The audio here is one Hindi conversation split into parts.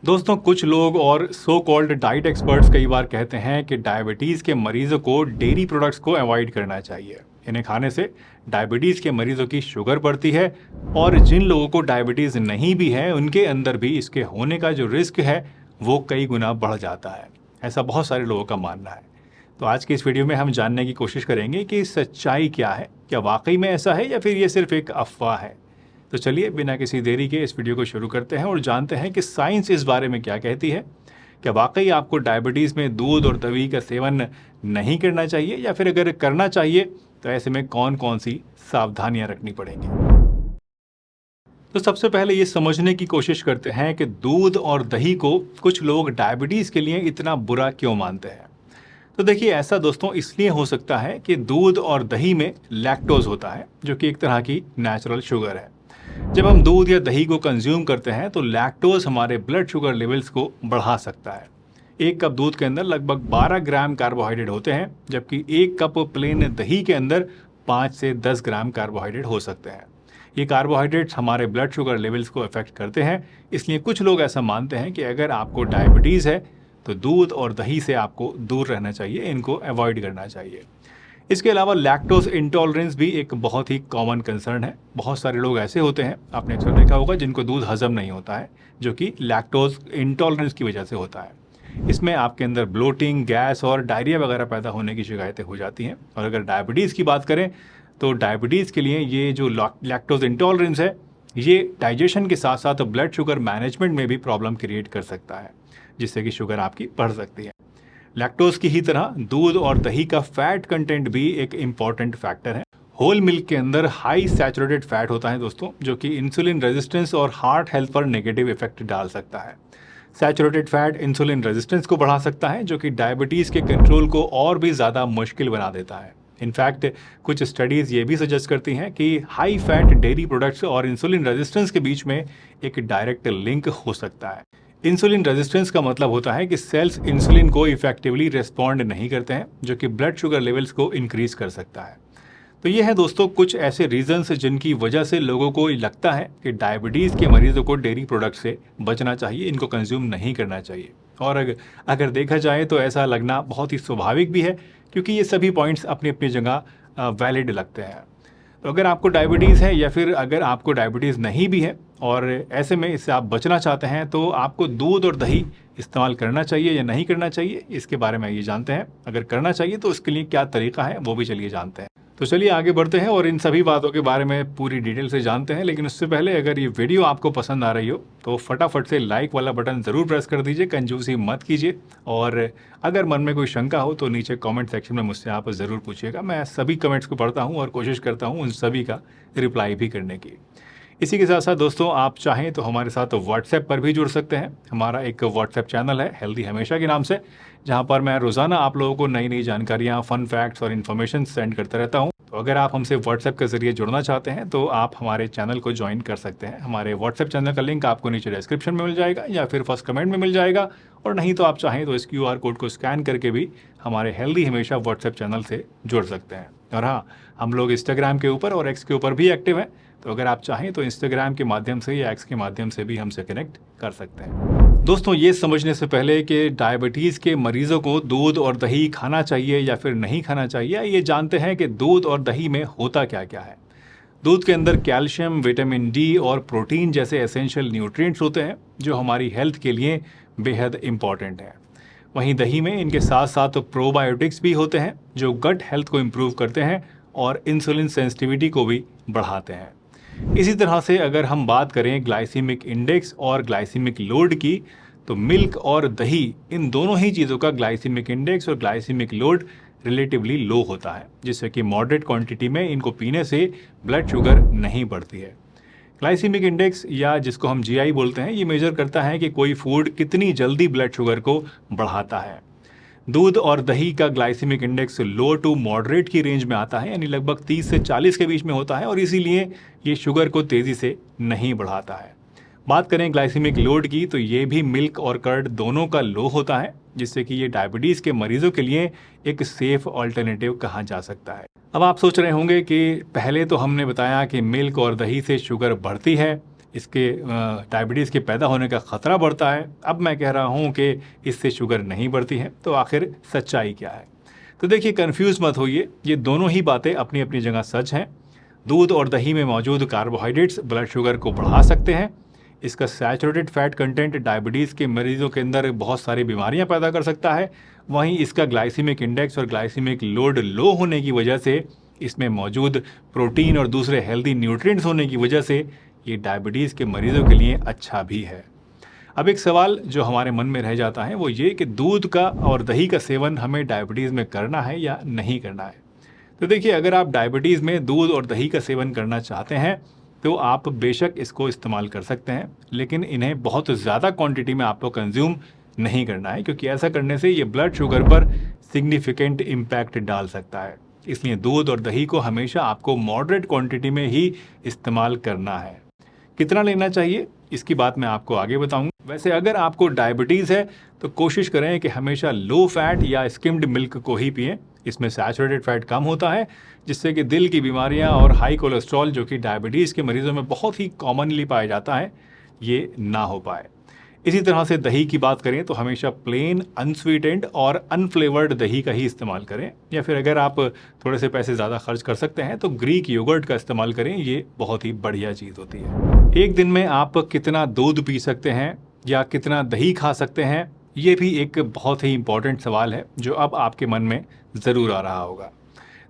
दोस्तों, कुछ लोग और सो कॉल्ड डाइट एक्सपर्ट्स कई बार कहते हैं कि डायबिटीज़ के मरीजों को डेयरी प्रोडक्ट्स को अवॉइड करना चाहिए। इन्हें खाने से डायबिटीज़ के मरीजों की शुगर बढ़ती है और जिन लोगों को डायबिटीज़ नहीं भी है उनके अंदर भी इसके होने का जो रिस्क है वो कई गुना बढ़ जाता है। ऐसा बहुत सारे लोगों का मानना है। तो आज की इस वीडियो में हम जानने की कोशिश करेंगे कि सच्चाई क्या है, क्या वाकई में ऐसा है या फिर ये सिर्फ एक अफवाह है। तो चलिए बिना किसी देरी के इस वीडियो को शुरू करते हैं और जानते हैं कि साइंस इस बारे में क्या कहती है। क्या वाकई आपको डायबिटीज़ में दूध और दही का सेवन नहीं करना चाहिए या फिर अगर करना चाहिए तो ऐसे में कौन कौन सी सावधानियां रखनी पड़ेंगी। तो सबसे पहले ये समझने की कोशिश करते हैं कि दूध और दही को कुछ लोग डायबिटीज़ के लिए इतना बुरा क्यों मानते हैं। तो देखिए, ऐसा दोस्तों इसलिए हो सकता है कि दूध और दही में लैक्टोज होता है जो कि एक तरह की नेचुरल शुगर है। जब हम दूध या दही को कंज्यूम करते हैं तो लैक्टोज हमारे ब्लड शुगर लेवल्स को बढ़ा सकता है। एक कप दूध के अंदर लगभग 12 ग्राम कार्बोहाइड्रेट होते हैं, जबकि एक कप प्लेन दही के अंदर 5 से 10 ग्राम कार्बोहाइड्रेट हो सकते हैं। ये कार्बोहाइड्रेट्स हमारे ब्लड शुगर लेवल्स को अफेक्ट करते हैं, इसलिए कुछ लोग ऐसा मानते हैं कि अगर आपको डायबिटीज़ है तो दूध और दही से आपको दूर रहना चाहिए, इनको अवॉइड करना चाहिए। इसके अलावा लैक्टोज इंटॉलरेंस भी एक बहुत ही कॉमन कंसर्न है। बहुत सारे लोग ऐसे होते हैं, आपने अक्सर देखा होगा, जिनको दूध हजम नहीं होता है, जो कि लैक्टोज इंटॉलरेंस की वजह से होता है। इसमें आपके अंदर ब्लोटिंग, गैस और डायरिया वगैरह पैदा होने की शिकायतें हो जाती हैं। और अगर डायबिटीज़ की बात करें तो डायबिटीज़ के लिए ये जो लैक्टोज इंटॉलरेंस है, ये डाइजेशन के साथ साथ ब्लड शुगर मैनेजमेंट में भी प्रॉब्लम क्रिएट कर सकता है, जिससे कि शुगर आपकी बढ़ सकती है। लैक्टोज की ही तरह दूध और दही का फैट कंटेंट भी एक इम्पॉर्टेंट फैक्टर है। होल मिल्क के अंदर हाई सैचुरेटेड फैट होता है दोस्तों, जो कि इंसुलिन रेजिस्टेंस और हार्ट हेल्थ पर नेगेटिव इफेक्ट डाल सकता है। सैचुरेटेड फैट इंसुलिन रेजिस्टेंस को बढ़ा सकता है, जो कि डायबिटीज़ के कंट्रोल को और भी ज़्यादा मुश्किल बना देता है। इनफैक्ट कुछ स्टडीज़ ये भी सजेस्ट करती हैं कि हाई फैट डेयरी प्रोडक्ट्स और इंसुलिन रेजिस्टेंस के बीच में एक डायरेक्ट लिंक हो सकता है। इंसुलिन रेजिस्टेंस का मतलब होता है कि सेल्स इंसुलिन को इफेक्टिवली रिस्पॉन्ड नहीं करते हैं, जो कि ब्लड शुगर लेवल्स को इंक्रीज कर सकता है। तो ये है दोस्तों कुछ ऐसे रीजंस जिनकी वजह से लोगों को लगता है कि डायबिटीज़ के मरीजों को डेयरी प्रोडक्ट से बचना चाहिए, इनको कंज्यूम नहीं करना चाहिए। और अगर देखा जाए तो ऐसा लगना बहुत ही स्वाभाविक भी है, क्योंकि ये सभी पॉइंट्स अपनी अपनी जगह वैलिड लगते हैं। तो अगर आपको डायबिटीज़ है या फिर अगर आपको डायबिटीज़ नहीं भी है और ऐसे में इससे आप बचना चाहते हैं, तो आपको दूध और दही इस्तेमाल करना चाहिए या नहीं करना चाहिए, इसके बारे में ये जानते हैं। अगर करना चाहिए तो इसके लिए क्या तरीका है वो भी चलिए जानते हैं। तो चलिए आगे बढ़ते हैं और इन सभी बातों के बारे में पूरी डिटेल से जानते हैं। लेकिन उससे पहले अगर ये वीडियो आपको पसंद आ रही हो तो फटाफट से लाइक वाला बटन ज़रूर प्रेस कर दीजिए, कंजूसी मत कीजिए। और अगर मन में कोई शंका हो तो नीचे कमेंट सेक्शन में मुझसे आप ज़रूर पूछिएगा। मैं सभी कमेंट्स को पढ़ता हूँ और कोशिश करता हूँ उन सभी का रिप्लाई भी करने की। इसी के साथ साथ दोस्तों, आप चाहें तो हमारे साथ व्हाट्सएप पर भी जुड़ सकते हैं। हमारा एक व्हाट्सएप चैनल है हेल्दी हमेशा के नाम से, जहां पर मैं रोज़ाना आप लोगों को नई नई जानकारियां, फन फैक्ट्स और इन्फॉर्मेशन सेंड करता रहता हूं। तो अगर आप हमसे व्हाट्सएप के जरिए जुड़ना चाहते हैं तो आप हमारे चैनल को ज्वाइन कर सकते हैं। हमारे व्हाट्सएप चैनल का लिंक आपको नीचे डिस्क्रिप्शन में मिल जाएगा या फिर फर्स्ट कमेंट में मिल जाएगा। और नहीं तो आप चाहें तो इस QR कोड को स्कैन करके भी हमारे हेल्दी हमेशा व्हाट्सएप चैनल से जुड़ सकते हैं। और हाँ, हम लोग इंस्टाग्राम के ऊपर और एक्स के ऊपर भी एक्टिव हैं, तो अगर आप चाहें तो इंस्टाग्राम के माध्यम से या एक्स के माध्यम से भी हमसे कनेक्ट कर सकते हैं। दोस्तों, ये समझने से पहले कि डायबिटीज़ के मरीजों को दूध और दही खाना चाहिए या फिर नहीं खाना चाहिए, ये जानते हैं कि दूध और दही में होता क्या क्या है। दूध के अंदर कैल्शियम, विटामिन डी और प्रोटीन जैसे एसेंशियल न्यूट्रिएंट्स होते हैं, जो हमारी हेल्थ के लिए बेहद इम्पॉर्टेंट है। वहीं दही में इनके साथ साथ प्रोबायोटिक्स भी होते हैं, जो गट हेल्थ को इम्प्रूव करते हैं और इंसुलिन सेंसिटिविटी को भी बढ़ाते हैं। इसी तरह से अगर हम बात करें ग्लाइसीमिक इंडेक्स और ग्लाइसीमिक लोड की, तो मिल्क और दही, इन दोनों ही चीज़ों का ग्लाइसीमिक इंडेक्स और ग्लाइसीमिक लोड रिलेटिवली लो होता है, जिससे कि मॉडरेट क्वांटिटी में इनको पीने से ब्लड शुगर नहीं बढ़ती है। ग्लाइसीमिक इंडेक्स, या जिसको हम GI बोलते हैं, ये मेजर करता है कि कोई फूड कितनी जल्दी ब्लड शुगर को बढ़ाता है। दूध और दही का glycemic index low to moderate की रेंज में आता है, यानी लगभग 30 से 40 के बीच में होता है, और इसीलिए ये शुगर को तेज़ी से नहीं बढ़ाता है। बात करें ग्लाइसीमिक लोड की, तो ये भी मिल्क और कर्ड दोनों का लो होता है, जिससे कि ये डायबिटीज़ के मरीजों के लिए एक सेफ ऑल्टरनेटिव कहा जा सकता है। अब आप सोच रहे होंगे कि पहले तो हमने बताया कि मिल्क और दही से शुगर बढ़ती है, इसके डायबिटीज़ के पैदा होने का ख़तरा बढ़ता है। अब मैं कह रहा हूँ कि इससे शुगर नहीं बढ़ती है, तो आखिर सच्चाई क्या है? तो देखिए, कन्फ्यूज़ मत होइए, ये दोनों ही बातें अपनी अपनी जगह सच हैं। दूध और दही में मौजूद कार्बोहाइड्रेट्स ब्लड शुगर को बढ़ा सकते हैं। इसका सैचुरेटेड फैट कंटेंट डायबिटीज़ के मरीजों के अंदर बहुत सारी बीमारियां पैदा कर सकता है। वहीं इसका ग्लाइसीमिक इंडेक्स और ग्लाइसीमिक लोड लो होने की वजह से, इसमें मौजूद प्रोटीन और दूसरे हेल्दी न्यूट्रिएंट्स होने की वजह से ये डायबिटीज़ के मरीजों के लिए अच्छा भी है। अब एक सवाल जो हमारे मन में रह जाता है वो ये कि दूध का और दही का सेवन हमें डायबिटीज़ में करना है या नहीं करना है। तो देखिए, अगर आप डायबिटीज़ में दूध और दही का सेवन करना चाहते हैं तो आप बेशक इसको इस्तेमाल कर सकते हैं, लेकिन इन्हें बहुत ज़्यादा क्वांटिटी में आपको कंज्यूम नहीं करना है, क्योंकि ऐसा करने से ये ब्लड शुगर पर सिग्निफिकेंट इम्पैक्ट डाल सकता है। इसलिए दूध और दही को हमेशा आपको मॉडरेट क्वांटिटी में ही इस्तेमाल करना है। कितना लेना चाहिए, इसकी बात मैं आपको आगे बताऊंगा। वैसे अगर आपको डायबिटीज़ है तो कोशिश करें कि हमेशा लो फैट या स्किम्ड मिल्क को ही पिएं। इसमें सैचुरेटेड फैट कम होता है, जिससे कि दिल की बीमारियां और हाई कोलेस्ट्रॉल, जो कि डायबिटीज़ के मरीजों में बहुत ही कॉमनली पाया जाता है, ये ना हो पाए। इसी तरह से दही की बात करें तो हमेशा प्लेन, अनस्वीटेंड और अनफ्लेवर्ड दही का ही इस्तेमाल करें, या फिर अगर आप थोड़े से पैसे ज़्यादा खर्च कर सकते हैं तो ग्रीक योगर्ट का इस्तेमाल करें। ये बहुत ही बढ़िया चीज़ होती है। एक दिन में आप कितना दूध पी सकते हैं या कितना दही खा सकते हैं, ये भी एक बहुत ही इंपॉर्टेंट सवाल है जो अब आपके मन में ज़रूर आ रहा होगा।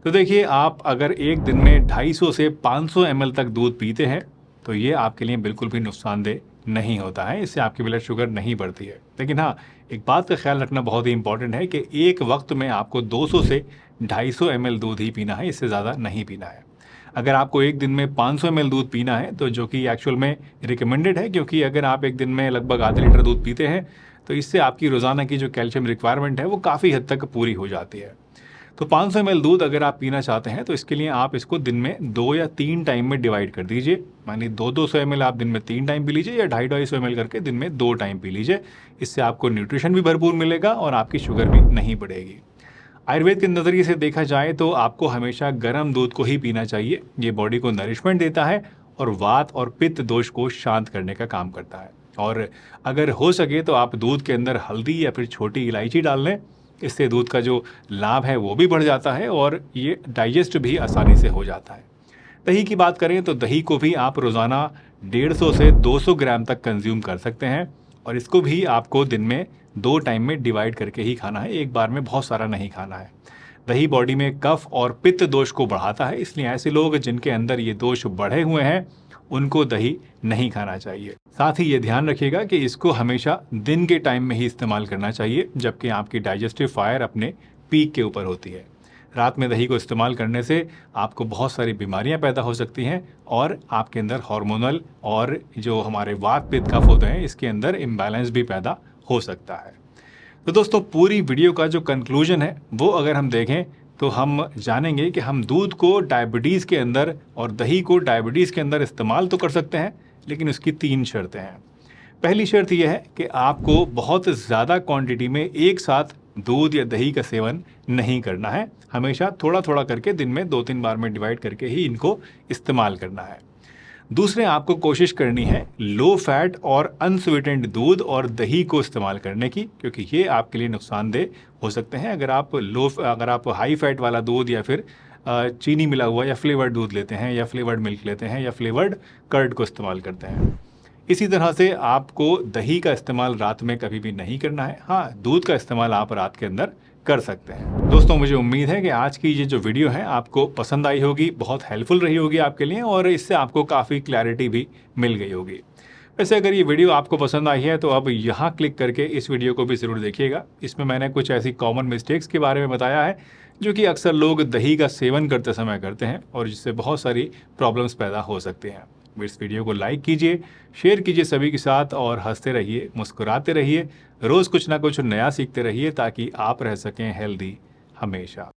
तो देखिए, आप अगर एक दिन में 250 से 500 ml तक दूध पीते हैं तो ये आपके लिए बिल्कुल भी नुकसानदेह नहीं होता है, इससे आपकी ब्लड शुगर नहीं बढ़ती है। लेकिन हाँ, एक बात का ख्याल रखना बहुत ही इंपॉर्टेंट है कि एक वक्त में आपको 200 से 250 ml दूध ही पीना है, इससे ज़्यादा नहीं पीना है। अगर आपको एक दिन में 500 ml दूध पीना है, तो जो कि एक्चुअल में रिकमेंडेड है, क्योंकि अगर आप एक दिन में लगभग आधे लीटर दूध पीते हैं तो इससे आपकी रोज़ाना की जो कैल्शियम रिक्वायरमेंट है वो काफ़ी हद तक पूरी हो जाती है। तो 500 ml दूध अगर आप पीना चाहते हैं तो इसके लिए आप इसको दिन में 2 या 3 टाइम में डिवाइड कर दीजिए। मानिए 200 ml आप दिन में 3 टाइम पी लीजिए, या 250 ml करके दिन में 2 टाइम पी लीजिए। इससे आपको न्यूट्रिशन भी भरपूर मिलेगा और आपकी शुगर भी नहीं बढ़ेगी। आयुर्वेद के नज़रिए से देखा जाए तो आपको हमेशा गर्म दूध को ही पीना चाहिए। ये बॉडी को नरिशमेंट देता है और वात और पित्त दोष को शांत करने का काम करता है। और अगर हो सके तो आप दूध के अंदर हल्दी या फिर छोटी इलायची डाल लें। इससे दूध का जो लाभ है वो भी बढ़ जाता है और ये डाइजेस्ट भी आसानी से हो जाता है। दही की बात करें तो दही को भी आप रोज़ाना 150 से 200 ग्राम तक कंज्यूम कर सकते हैं, और इसको भी आपको दिन में 2 टाइम में डिवाइड करके ही खाना है, एक बार में बहुत सारा नहीं खाना है। दही बॉडी में कफ और पित्त दोष को बढ़ाता है, इसलिए ऐसे लोग जिनके अंदर ये दोष बढ़े हुए हैं उनको दही नहीं खाना चाहिए। साथ ही ये ध्यान रखिएगा कि इसको हमेशा दिन के टाइम में ही इस्तेमाल करना चाहिए, जबकि आपकी डाइजेस्टिव फायर अपने पीक के ऊपर होती है। रात में दही को इस्तेमाल करने से आपको बहुत सारी बीमारियां पैदा हो सकती हैं और आपके अंदर हार्मोनल और जो हमारे वात पित्त कफ होते हैं इसके अंदर इम्बैलेंस भी पैदा हो सकता है। तो दोस्तों, पूरी वीडियो का जो कंक्लूजन है वो अगर हम देखें तो हम जानेंगे कि हम दूध को डायबिटीज़ के अंदर और दही को डायबिटीज़ के अंदर इस्तेमाल तो कर सकते हैं, लेकिन उसकी 3 शर्तें हैं। पहली शर्त यह है कि आपको बहुत ज़्यादा क्वांटिटी में एक साथ दूध या दही का सेवन नहीं करना है। हमेशा थोड़ा थोड़ा करके दिन में 2-3 बार में डिवाइड करके ही इनको इस्तेमाल करना है। दूसरे, आपको कोशिश करनी है लो फैट और अनस्वीटेंड दूध और दही को इस्तेमाल करने की, क्योंकि ये आपके लिए नुकसानदेह हो सकते हैं। अगर आप हाई फैट वाला दूध या फिर चीनी मिला हुआ या फ्लेवर्ड दूध लेते हैं, या फ्लेवर्ड मिल्क लेते हैं, या फ्लेवर्ड कर्ड को इस्तेमाल करते हैं। इसी तरह से आपको दही का इस्तेमाल रात में कभी भी नहीं करना है। हाँ, दूध का इस्तेमाल आप रात के अंदर कर सकते हैं। दोस्तों, मुझे उम्मीद है कि आज की ये जो वीडियो है आपको पसंद आई होगी, बहुत हेल्पफुल रही होगी आपके लिए, और इससे आपको काफ़ी क्लैरिटी भी मिल गई होगी। वैसे अगर ये वीडियो आपको पसंद आई है तो अब यहाँ क्लिक करके इस वीडियो को भी ज़रूर देखिएगा। इसमें मैंने कुछ ऐसी कॉमन मिस्टेक्स के बारे में बताया है जो कि अक्सर लोग दही का सेवन करते समय करते हैं और जिससे बहुत सारी प्रॉब्लम्स पैदा हो सकती हैं। इस वीडियो को लाइक कीजिए, शेयर कीजिए सभी के साथ, और हंसते रहिए, मुस्कुराते रहिए, रोज़ कुछ ना कुछ नया सीखते रहिए ताकि आप रह सकें हेल्दी हमेशा।